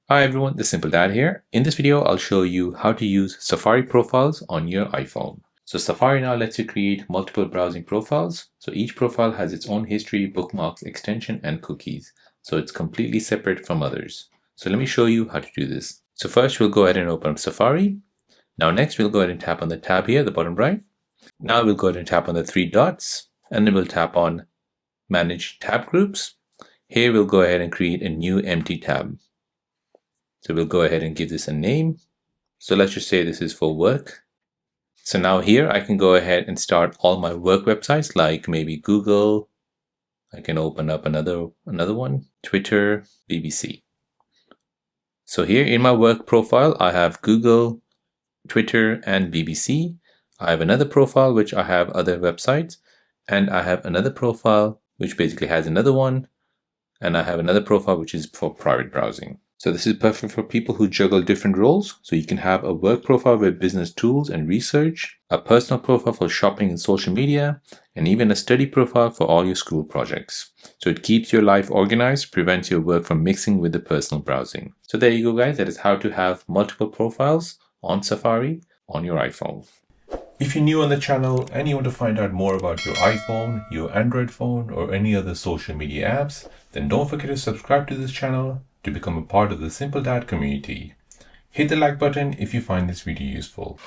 Hi everyone, the Simple Dad here. In this video, I'll show you how to use Safari profiles on your iPhone. So Safari now lets you create multiple browsing profiles. So each profile has its own history, bookmarks, extension, and cookies. So it's completely separate from others. So let me show you how to do this. So first we'll go ahead and open up Safari. Now next we'll go ahead and tap on the tab here, the bottom right. Now we'll go ahead and tap on the three dots and then we'll tap on Manage Tab Groups. Here we'll go ahead and create a new empty tab. So we'll go ahead and give this a name. So let's just say this is for work. So now here I can go ahead and start all my work websites like maybe Google. I can open up another one, Twitter, BBC. So here in my work profile, I have Google, Twitter, and BBC. I have another profile which I have other websites, and I have another profile which basically has another one, and I have another profile which is for private browsing. So this is perfect for people who juggle different roles. So you can have a work profile with business tools and research, a personal profile for shopping and social media, and even a study profile for all your school projects. So it keeps your life organized, prevents your work from mixing with the personal browsing. So there you go, guys. That is how to have multiple profiles on Safari on your iPhone. If you're new on the channel and you want to find out more about your iPhone, your Android phone, or any other social media apps, then don't forget to subscribe to this channel to become a part of the Simple Dad community. Hit the like button if you find this video useful.